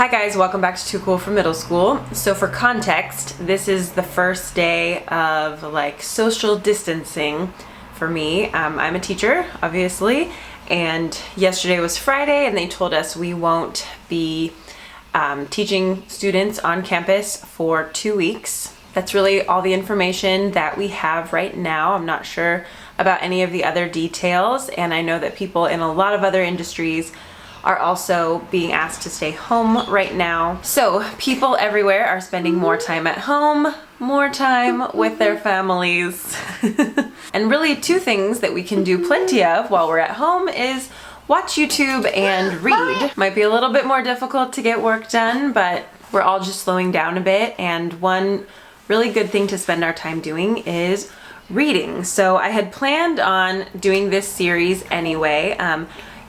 Hi guys, welcome back to Too Cool for Middle School. So for context, this is the first day of like social distancing for me. I'm a teacher, obviously, and yesterday was Friday and they told us we won't be teaching students on campus for 2 weeks. That's really all the information that we have right now. I'm not sure about any of the other details, and I know that people in a lot of other industries are also being asked to stay home right now. So people everywhere are spending more time at home, more time with their families. And really two things that we can do plenty of while we're at home is watch YouTube and read. Might be a little bit more difficult to get work done, but we're all just slowing down a bit, and one really good thing to spend our time doing is reading. So I had planned on doing this series anyway.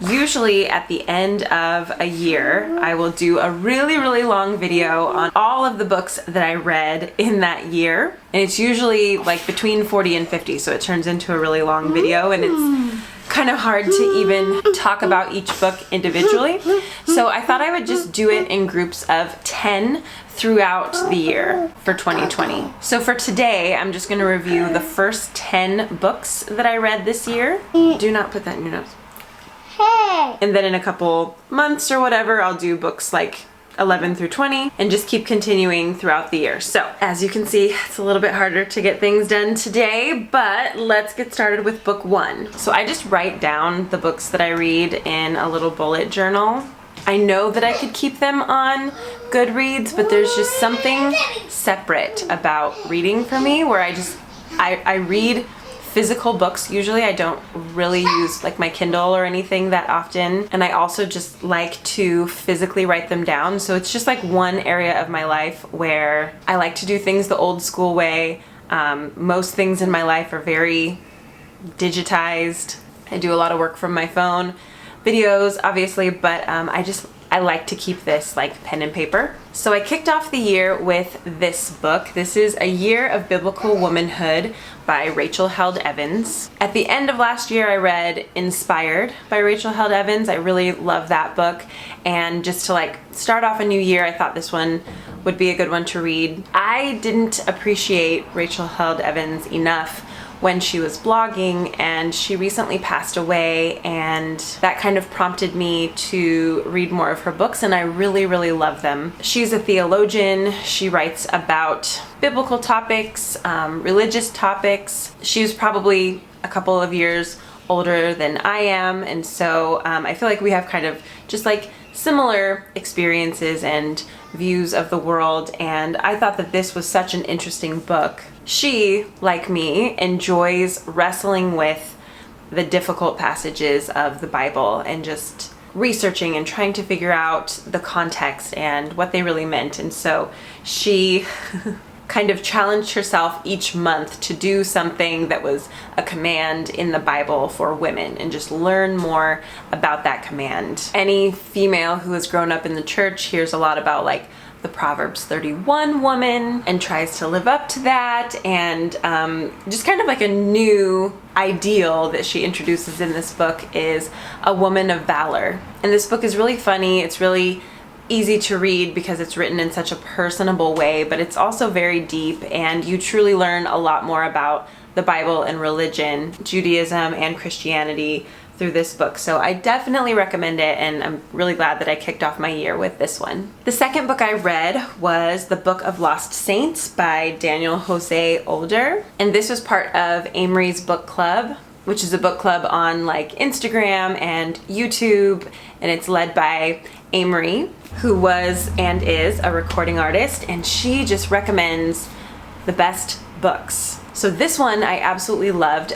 Usually at the end of a year, I will do a really long video on all of the books that I read in that year. And it's usually like between 40 and 50, so it turns into a really long video, and it's kind of hard to even talk about each book individually. So I thought I would just do it in groups of 10 throughout the year for 2020. So for today, I'm just gonna review the first 10 books that I read this year. Do not put that in your nose. And then in a couple months or whatever, I'll do books like 11 through 20 and just keep continuing throughout the year. So as you can see, it's a little bit harder to get things done today, but let's get started with book 1. So I just write down the books that I read in a little bullet journal. I know that I could keep them on Goodreads, but there's just something separate about reading for me where I read physical books usually. I don't really use like my Kindle or anything that often, and I also just like to physically write them down. So it's just like one area of my life where I like to do things the old school way. Most things in my life are very digitized. I do a lot of work from my phone, videos obviously, but I like to keep this like pen and paper. So I kicked off the year with this book. This is A Year of Biblical Womanhood by Rachel Held Evans. At the end of last year, I read Inspired by Rachel Held Evans. I really love that book. And just to like start off a new year, I thought this one would be a good one to read. I didn't appreciate Rachel Held Evans enough when she was blogging, and she recently passed away, and that kind of prompted me to read more of her books, and I really love them. She's a theologian. She writes about biblical topics, religious topics. She was probably a couple of years older than I am, and so I feel like we have kind of just like similar experiences and views of the world, and I thought that this was such an interesting book. She, like me, enjoys wrestling with the difficult passages of the Bible and just researching and trying to figure out the context and what they really meant. And so she kind of challenged herself each month to do something that was a command in the Bible for women and just learn more about that command. Any female who has grown up in the church hears a lot about like the Proverbs 31 woman and tries to live up to that, and just kind of like a new ideal that she introduces in this book is a woman of valor. And this book is really funny. It's really easy to read because it's written in such a personable way, but it's also very deep, and you truly learn a lot more about the Bible and religion, Judaism and Christianity through this book. So I definitely recommend it, and I'm really glad that I kicked off my year with this one. The second book I read was The Book of Lost Saints by Daniel Jose Older, and this was part of Amory's book club, which is a book club on like Instagram and YouTube, and it's led by Amory, who was and is a recording artist, and she just recommends the best books. So this one I absolutely loved.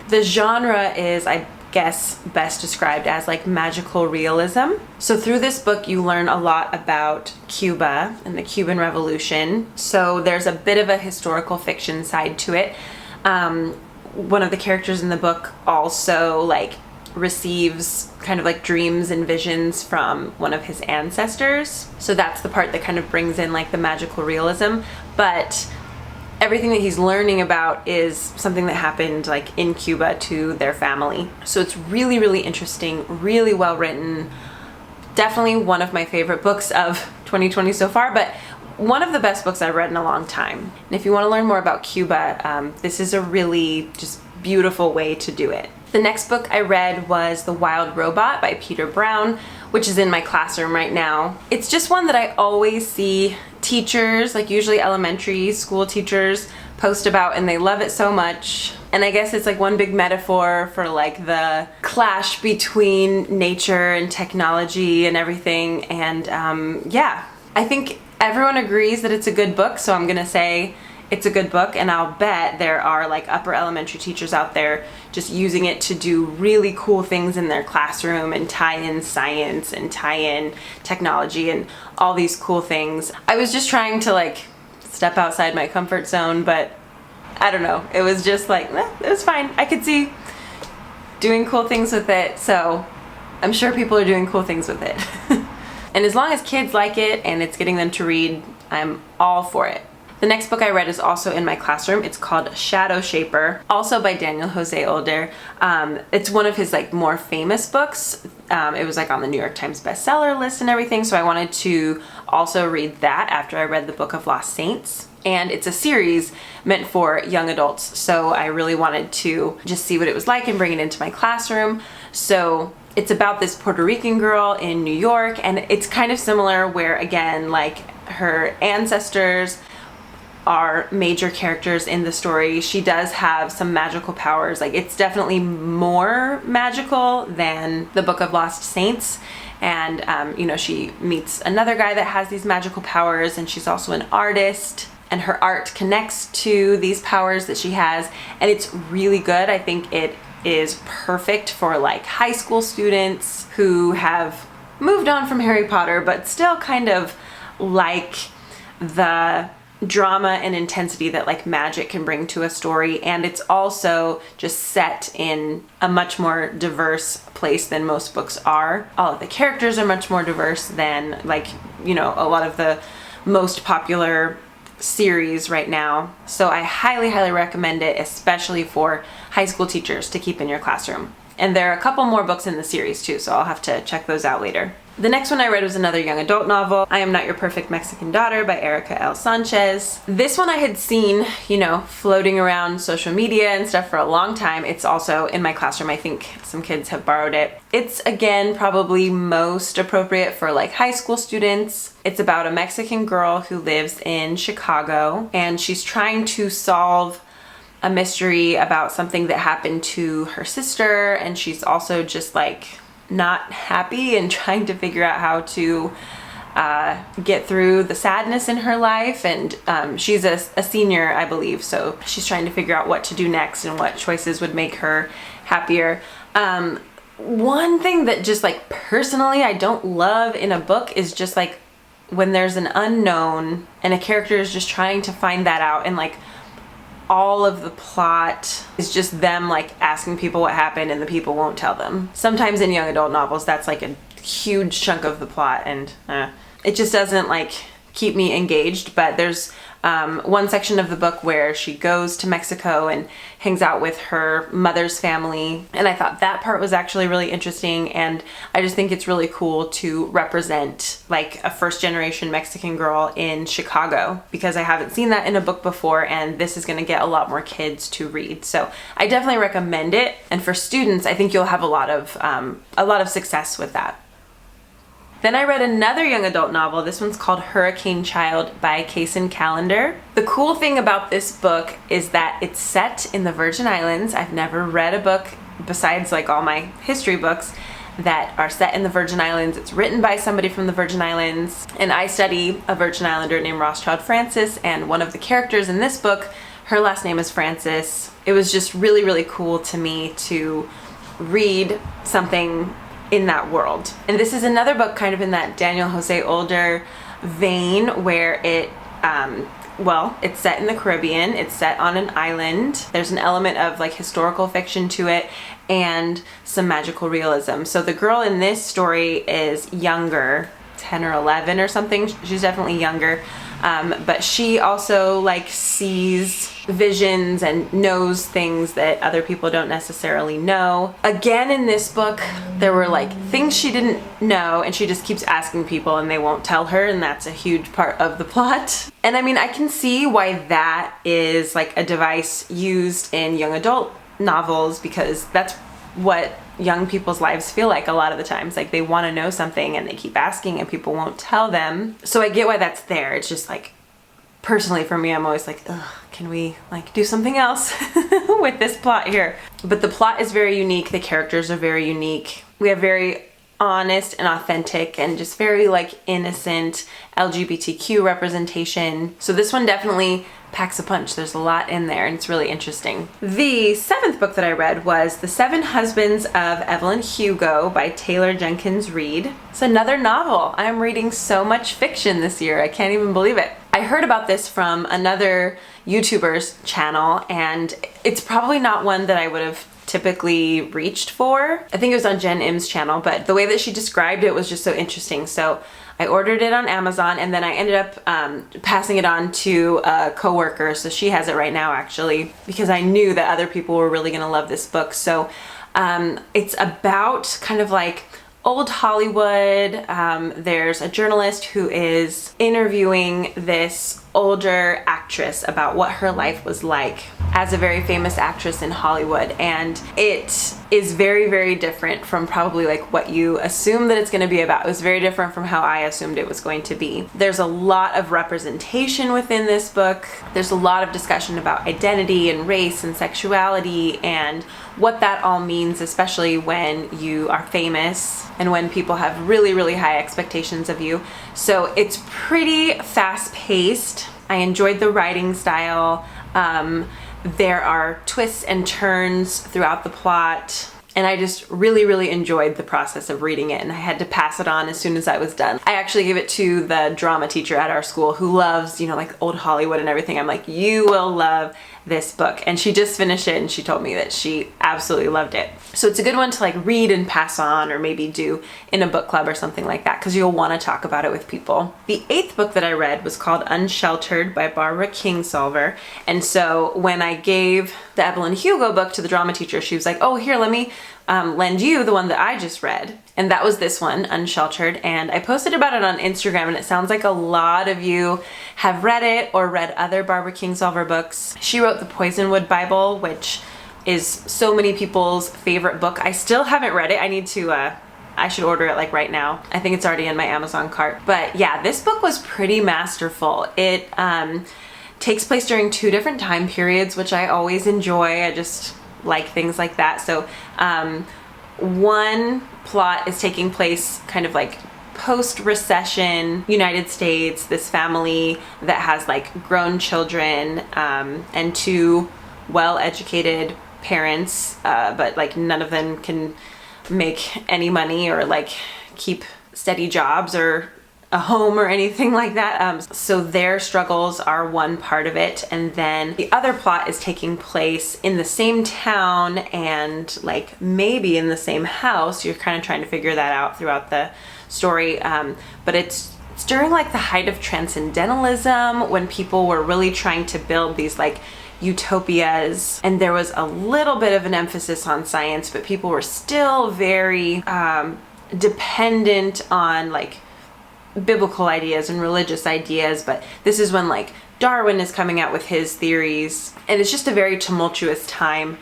The genre is, I guess, best described as like magical realism. So through this book you learn a lot about Cuba and the Cuban Revolution. So there's a bit of a historical fiction side to it. One of the characters in the book also like receives kind of like dreams and visions from one of his ancestors. So that's the part that kind of brings in like the magical realism. But everything that he's learning about is something that happened like in Cuba to their family. So it's really interesting, really well written, Definitely one of my favorite books of 2020 so far, but one of the best books I've read in a long time. And if you want to learn more about Cuba, this is a really just beautiful way to do it. The next book I read was The Wild Robot by Peter Brown, which is in my classroom right now. It's just one that I always see teachers, like usually elementary school teachers, post about, and they love it so much. And I guess it's like one big metaphor for like the clash between nature and technology and everything. And yeah, I think everyone agrees that it's a good book, so I'm gonna say it's a good book, and I'll bet there are like upper elementary teachers out there just using it to do really cool things in their classroom and tie in science and tie in technology and all these cool things. I was just trying to like step outside my comfort zone, but I don't know. It was just like, it was fine. I could see doing cool things with it, so I'm sure people are doing cool things with it. And as long as kids like it and it's getting them to read, I'm all for it. The next book I read is also in my classroom. It's called Shadow Shaper, also by Daniel Jose Older. It's one of his like more famous books. It was like on the New York Times bestseller list and everything, so I wanted to also read that after I read the Book of Lost Saints. And it's a series meant for young adults, so I really wanted to just see what it was like and bring it into my classroom. So it's about this Puerto Rican girl in New York, and it's kind of similar where, again, like her ancestors are major characters in the story. She does have some magical powers. Like, it's definitely more magical than the Book of Lost Saints. And, you know, she meets another guy that has these magical powers, and she's also an artist. And her art connects to these powers that she has, and it's really good. I think it is perfect for like high school students who have moved on from Harry Potter but still kind of like the drama and intensity that like magic can bring to a story. And it's also just set in a much more diverse place than most books are. All of the characters are much more diverse than, like, you know, a lot of the most popular series right now. So I highly recommend it, especially for high school teachers to keep in your classroom. And there are a couple more books in the series too, so I'll have to check those out later. The next one I read was another young adult novel, I Am Not Your Perfect Mexican Daughter by Erica L. Sanchez. This one I had seen, you know, floating around social media and stuff for a long time. It's also in my classroom. I think some kids have borrowed it. It's, again, probably most appropriate for like high school students. It's about a Mexican girl who lives in Chicago, and she's trying to solve a mystery about something that happened to her sister, and she's also just like not happy and trying to figure out how to get through the sadness in her life. And she's a senior, I believe, so she's trying to figure out what to do next and what choices would make her happier. One thing that just like personally I don't love in a book is just like when there's an unknown and a character is just trying to find that out, and like all of the plot is just them like asking people what happened and the people won't tell them. Sometimes in young adult novels that's like a huge chunk of the plot, and it just doesn't like keep me engaged. But there's one section of the book where she goes to Mexico and hangs out with her mother's family, and I thought that part was actually really interesting. And I just think it's really cool to represent like a first generation Mexican girl in Chicago, because I haven't seen that in a book before, and this is going to get a lot more kids to read. So I definitely recommend it, and for students I think you'll have a lot of success with that. Then I read another young adult novel. This one's called Hurricane Child by Kaysen Callender. The cool thing about this book is that it's set in the Virgin Islands. I've never read a book besides like all my history books that are set in the Virgin Islands. It's written by somebody from the Virgin Islands, and I study a Virgin Islander named Rothschild Francis, and one of the characters in this book, her last name is Francis. It was just really cool to me to read something in that world. And this is another book kind of in that Daniel Jose Older vein, where it well, it's set in the Caribbean, it's set on an island, there's an element of like historical fiction to it, and some magical realism. So the girl in this story is younger, 10 or 11 or something. She's definitely younger, But she also like sees visions and knows things that other people don't necessarily know. Again, in this book, there were like things she didn't know and she just keeps asking people and they won't tell her, and that's a huge part of the plot. And I mean, I can see why that is like a device used in young adult novels, because that's what young people's lives feel like a lot of the times. Like they want to know something and they keep asking and people won't tell them. So I get why that's there. It's just like, personally for me, I'm always like, ugh, can we like do something else with this plot here? But the plot is very unique. The characters are very unique. We have very honest and authentic and just very like innocent LGBTQ representation. So this one definitely packs a punch. There's a lot in there and it's really interesting. The 7th book that I read was The Seven Husbands of Evelyn Hugo by Taylor Jenkins Reid. It's another novel. I'm reading so much fiction this year. I can't even believe it. I heard about this from another YouTuber's channel, and it's probably not one that I would have typically reached for. I think it was on Jen Im's channel, but the way that she described it was just so interesting. So I ordered it on Amazon, and then I ended up passing it on to a coworker. So she has it right now, actually, because I knew that other people were really gonna love this book. So it's about kind of like old Hollywood. There's a journalist who is interviewing this older actress about what her life was like as a very famous actress in Hollywood, and it is very, very different from probably like what you assume that it's going to be about. It was very different from how I assumed it was going to be. There's a lot of representation within this book. There's a lot of discussion about identity and race and sexuality and what that all means, especially when you are famous and when people have really, really high expectations of you. So it's pretty fast-paced. I enjoyed the writing style. There are twists and turns throughout the plot, and I just really, really enjoyed the process of reading it, and I had to pass it on as soon as I was done. I actually gave it to the drama teacher at our school who loves, you know, like old Hollywood and everything. I'm like, you will love this book. And she just finished it and she told me that she absolutely loved it. So it's a good one to like read and pass on, or maybe do in a book club or something like that, because you'll want to talk about it with people. The 8th book that I read was called Unsheltered by Barbara Kingsolver. And so when I gave the Evelyn Hugo book to the drama teacher, she was like, oh, here, let me lend you the one that I just read. And that was this one, Unsheltered. And I posted about it on Instagram, and it sounds like a lot of you have read it or read other Barbara Kingsolver books. She wrote the Poisonwood Bible, which is so many people's favorite book. I still haven't read it. I need to, I should order it like right now. I think it's already in my Amazon cart. But yeah, this book was pretty masterful. It takes place during 2 different time periods, which I always enjoy. I just like things like that. So one plot is taking place kind of like post-recession United States, this family that has like grown children and 2 well-educated parents, but like none of them can make any money or like keep steady jobs or a home or anything like that. So their struggles are one part of it, and then the other plot is taking place in the same town and like maybe in the same house. You're kind of trying to figure that out throughout the story, but it's during like the height of transcendentalism, when people were really trying to build these like utopias, and there was a little bit of an emphasis on science, but people were still very dependent on like biblical ideas and religious ideas. But this is when like Darwin is coming out with his theories, and it's just a very tumultuous time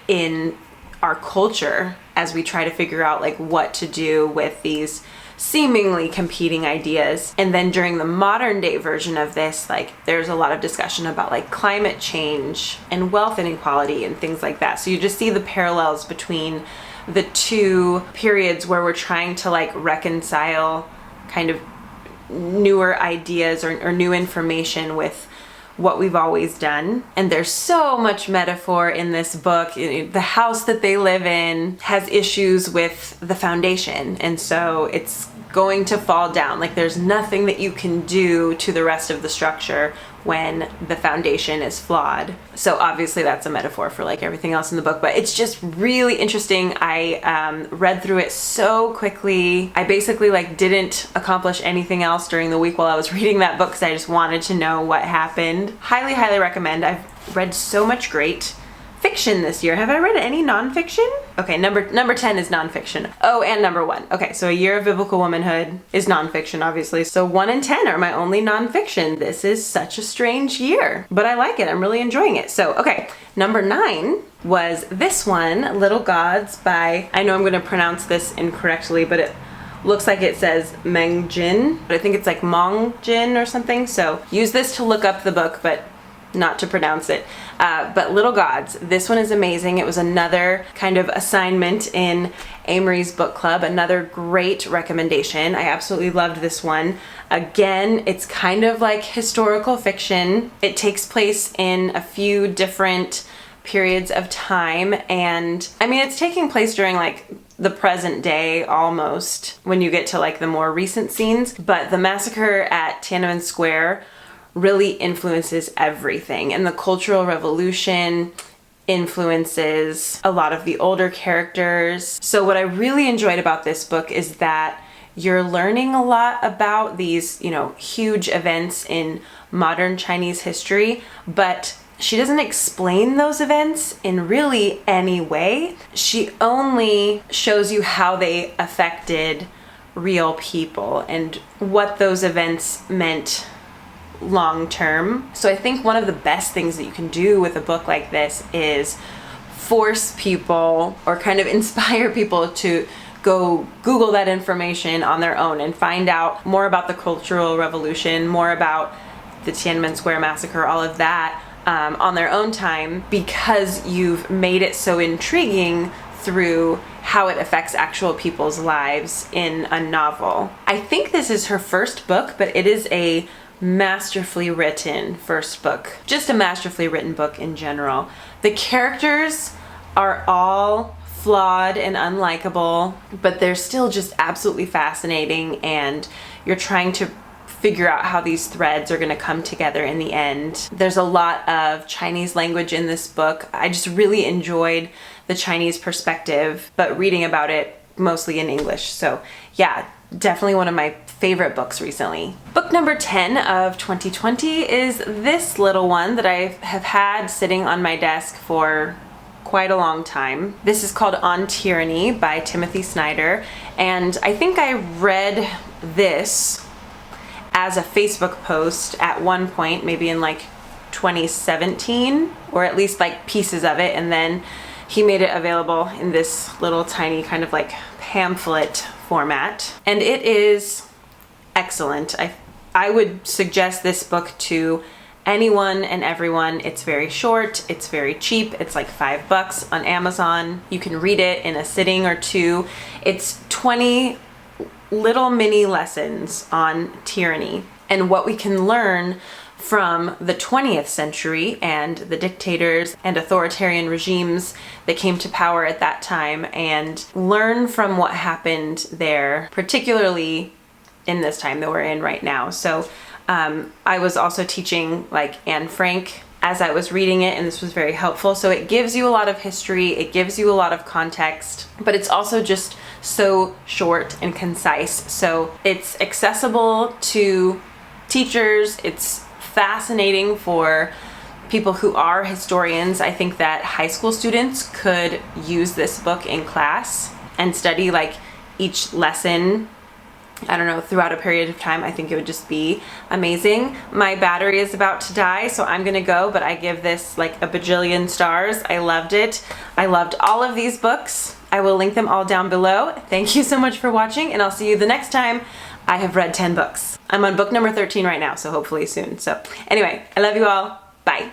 in our culture as we try to figure out like what to do with these seemingly competing ideas. And then during the modern day version of this, like there's a lot of discussion about like climate change and wealth inequality and things like that. So you just see the parallels between the 2 periods where we're trying to like reconcile kind of newer ideas or new information with what we've always done. And there's so much metaphor in this book. The house that they live in has issues with the foundation, and so it's going to fall down. Like there's nothing that you can do to the rest of the structure when the foundation is flawed. So obviously that's a metaphor for like everything else in the book, but it's just really interesting. I read through it so quickly. I basically like didn't accomplish anything else during the week while I was reading that book because I just wanted to know what happened. Highly, highly recommend. I've read so much great fiction this year. Have I read any nonfiction? Okay, number 10 is nonfiction. Oh, and number 1. Okay, so A Year of Biblical Womanhood is nonfiction, obviously. So 1 and 10 are my only nonfiction. This is such a strange year, but I like it. I'm really enjoying it. So, okay, number 9 was this one, Little Gods by, I know I'm gonna pronounce this incorrectly, but it looks like it says Meng Jin, but I think it's like Mong Jin or something. So use this to look up the book, but not to pronounce it. But Little Gods, this one is amazing. It was another kind of assignment in Amory's book club, another great recommendation. I absolutely loved this one. Again, it's kind of like historical fiction. It takes place in a few different periods of time, and I mean, it's taking place during like the present day almost when you get to like the more recent scenes, but the massacre at Tiananmen Square really influences everything, and the Cultural Revolution influences a lot of the older characters. So what I really enjoyed about this book is that you're learning a lot about these, you know, huge events in modern Chinese history, but she doesn't explain those events in really any way. She only shows you how they affected real people and what those events meant long term. So I think one of the best things that you can do with a book like this is force people or kind of inspire people to go Google that information on their own and find out more about the Cultural Revolution, more about the Tiananmen Square massacre, all of that on their own time, because you've made it so intriguing through how it affects actual people's lives in a novel. I think this is her first book, but it is a masterfully written first book. Just a masterfully written book in general. The characters are all flawed and unlikable, but they're still just absolutely fascinating, and you're trying to figure out how these threads are going to come together in the end. There's a lot of Chinese language in this book. I just really enjoyed the Chinese perspective, but reading about it mostly in English. So yeah, definitely one of my favorite books recently. Book number 10 of 2020 is this little one that I have had sitting on my desk for quite a long time. This is called On Tyranny by Timothy Snyder, and I think I read this as a Facebook post at one point, maybe in like 2017, or at least like pieces of it, and then he made it available in this little tiny kind of like pamphlet format, and it is excellent. I would suggest this book to anyone and everyone. It's very short, it's very cheap, it's like $5 on Amazon. You can read it in a sitting or two. It's 20 little mini lessons on tyranny and what we can learn from the 20th century and the dictators and authoritarian regimes that came to power at that time, and learn from what happened there, particularly in this time that we're in right now. So I was also teaching like Anne Frank as I was reading it, and this was very helpful. So it gives you a lot of history, it gives you a lot of context, but it's also just so short and concise. So it's accessible to teachers, it's fascinating for people who are historians. I think that high school students could use this book in class and study like each lesson, I don't know, throughout a period of time. I think it would just be amazing. My battery is about to die, so I'm gonna go, but I give this like a bajillion stars. I loved it. I loved all of these books. I will link them all down below. Thank you so much for watching, and I'll see you the next time I have read 10 books. I'm on book number 13 right now, so hopefully soon. So anyway, I love you all. Bye.